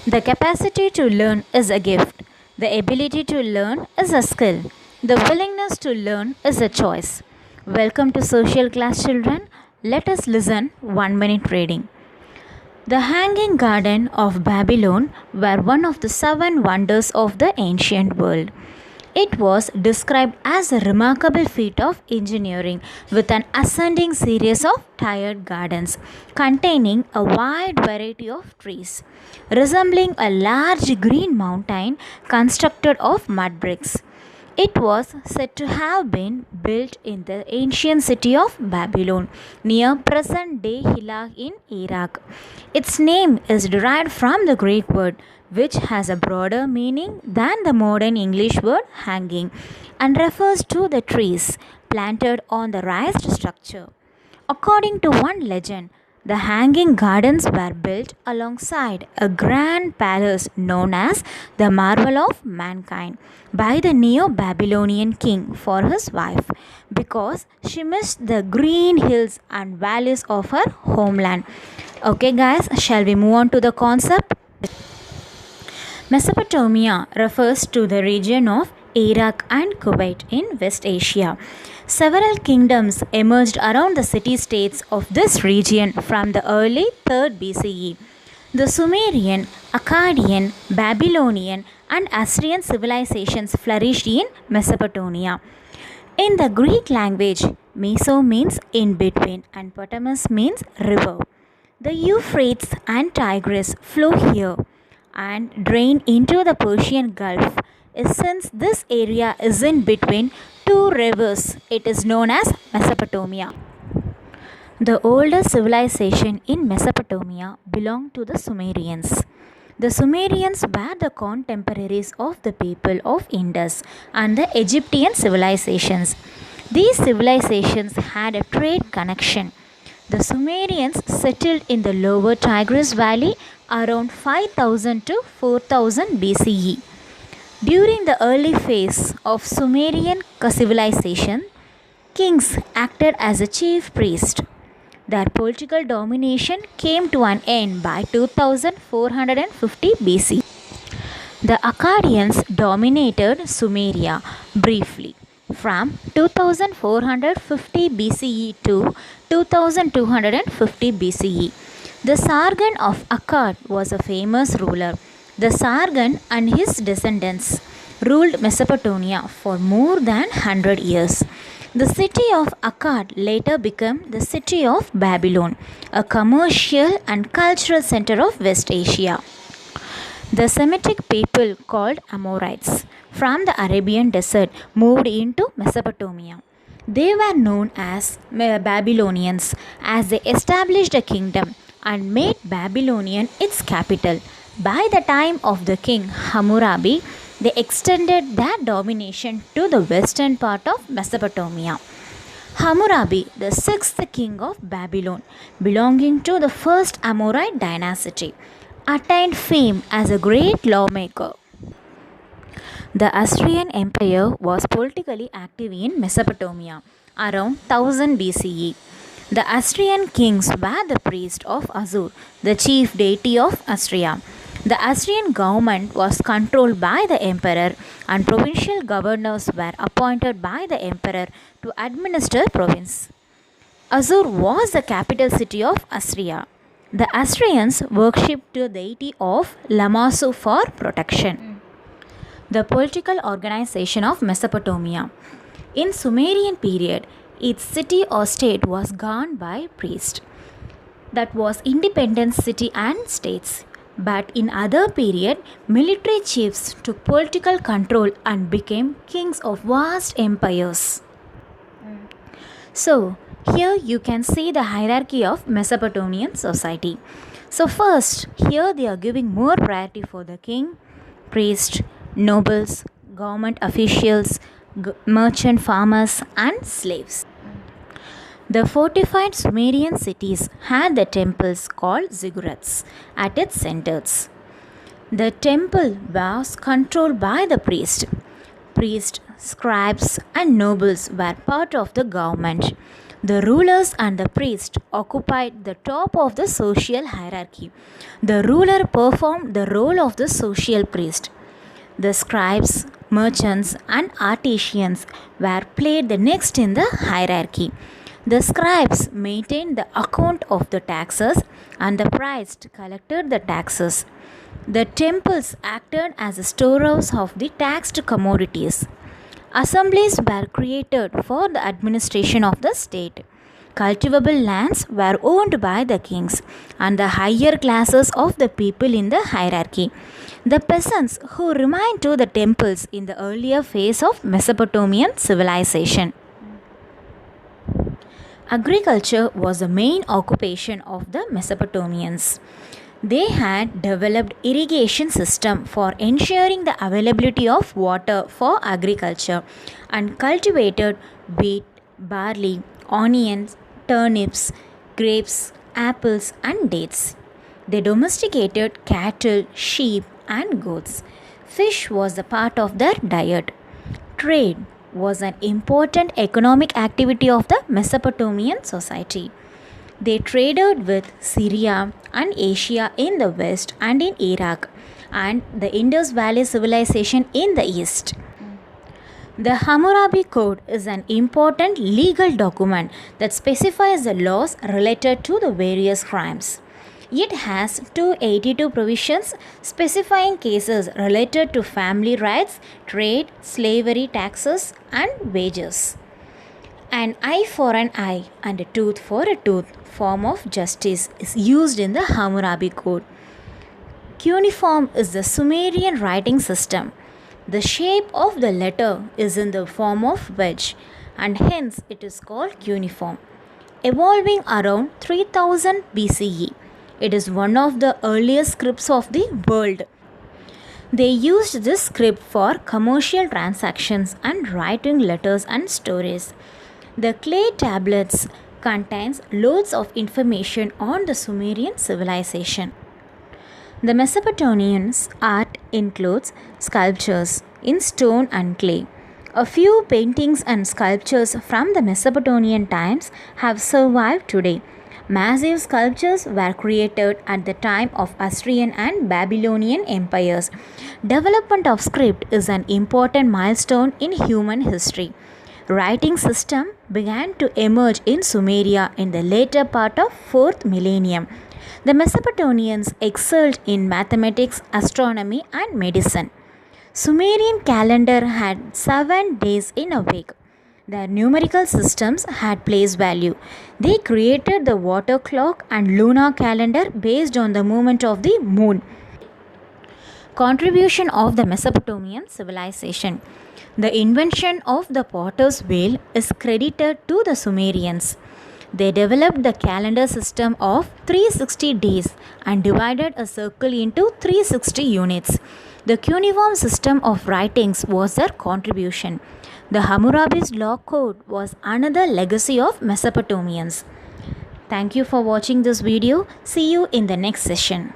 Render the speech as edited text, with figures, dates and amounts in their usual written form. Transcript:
The capacity to learn is a gift. The ability to learn is a skill. The willingness to learn is a choice. Welcome to Social Class, children. Let us listen 1 minute reading. The Hanging Garden of Babylon were one of the 7 wonders of the ancient world. It was described as a remarkable feat of engineering with an ascending series of tiered gardens containing a wide variety of trees, resembling a large green mountain constructed of mud bricks. It was said to have been built in the ancient city of Babylon near present day Hillah in Iraq. Its name is derived from the Greek word which has a broader meaning than the modern English word hanging and refers to the trees planted on the raised structure. According to one legend, the hanging gardens were built alongside a grand palace known as the Marvel of Mankind by the Neo Babylonian king for his wife because she missed the green hills and valleys of her homeland. Okay, guys, shall we move on to the concept? Mesopotamia refers to the region of Iraq and Kuwait in West Asia. Several kingdoms emerged around the city-states of this region from the early 3rd BCE. The Sumerian, Akkadian, Babylonian, and Assyrian civilizations flourished in Mesopotamia. In the Greek language, Meso means in between and Potamus means river. The Euphrates and Tigris flow here and drain into the Persian Gulf. Since this area is in between two rivers, it is known as Mesopotamia. The oldest civilization in Mesopotamia belonged to the Sumerians. The Sumerians were the contemporaries of the people of Indus and the Egyptian civilizations. These civilizations had a trade connection. The Sumerians settled in the lower Tigris Valley around 5000 to 4000 BCE. During the early phase of Sumerian civilization, kings acted as a chief priest. Their political domination came to an end by 2450 BC. The Akkadians dominated Sumeria briefly from 2450 BCE to 2250 BCE. The Sargon of Akkad was a famous ruler. The Sargon and his descendants ruled Mesopotamia for more than 100 years. The city of Akkad later became the city of Babylon, a commercial and cultural center of West Asia. The Semitic people called Amorites from the Arabian desert moved into Mesopotamia. They were known as Babylonians as they established a kingdom and made Babylonian its capital. By the time of the king Hammurabi, they extended their domination to the western part of Mesopotamia. Hammurabi, the sixth king of Babylon, belonging to the first Amorite dynasty, attained fame as a great lawmaker. The Assyrian Empire was politically active in Mesopotamia around 1000 BCE. The Assyrian kings were the priests of Assur, the chief deity of Assyria. The Assyrian government was controlled by the emperor, and provincial governors were appointed by the emperor to administer province. Assur was the capital city of Assyria. The Assyrians worshipped the deity of Lamassu for protection. The political organization of Mesopotamia. In Sumerian period, its city or state was governed by priests. That was independent city and states. But in other period, military chiefs took political control and became kings of vast empires. So, here you can see the hierarchy of Mesopotamian society. So first, here they are giving more priority for the king, priest, nobles, government officials, merchant farmers and slaves. The fortified Sumerian cities had the temples called ziggurats at its centers. The temple was controlled by the priest. Priests, scribes, and nobles were part of the government. The rulers and the priests occupied the top of the social hierarchy. The ruler performed the role of the social priest. The scribes, merchants, and artisans were placed the next in the hierarchy. The scribes maintained the account of the taxes, and the priests collected the taxes. The temples acted as a storehouse of the taxed commodities. Assemblies were created for the administration of the state. Cultivable lands were owned by the kings and the higher classes of the people in the hierarchy. The peasants who remained to the temples in the earlier phase of Mesopotamian civilization. Agriculture was the main occupation of the Mesopotamians. They had developed irrigation system for ensuring the availability of water for agriculture and cultivated wheat, barley, onions, turnips, grapes, apples, and dates. They domesticated cattle, sheep, and goats. Fish was a part of their diet. Trade was an important economic activity of the Mesopotamian society. They traded with Syria and Asia in the west and in Iraq and the Indus Valley civilization in the east. The Hammurabi Code is an important legal document that specifies the laws related to the various crimes. It has 282 provisions specifying cases related to family rights, trade, slavery, taxes, and wages. An eye for an eye and a tooth for a tooth form of justice is used in the Hammurabi Code. Cuneiform is the Sumerian writing system. The shape of the letter is in the form of wedge and hence it is called cuneiform. Evolving around 3000 BCE, it is one of the earliest scripts of the world. They used this script for commercial transactions and writing letters and stories. The clay tablets contains loads of information on the Sumerian civilization. The Mesopotamians' art includes sculptures in stone and clay. A few paintings and sculptures from the Mesopotamian times have survived today. Massive sculptures were created at the time of Assyrian and Babylonian empires. Development of script is an important milestone in human history. Writing system began to emerge in Sumeria in the later part of 4th millennium. The Mesopotamians excelled in mathematics, astronomy, and medicine. Sumerian calendar had 7 days in a week. Their numerical systems had place value. They created the water clock and lunar calendar based on the movement of the moon. Contribution of the Mesopotamian civilization. The invention of the potter's wheel is credited to the Sumerians. They developed the calendar system of 360 days and divided a circle into 360 units. The cuneiform system of writings was their contribution. The Hammurabi's law code was another legacy of Mesopotamians. Thank you for watching this video. See you in the next session.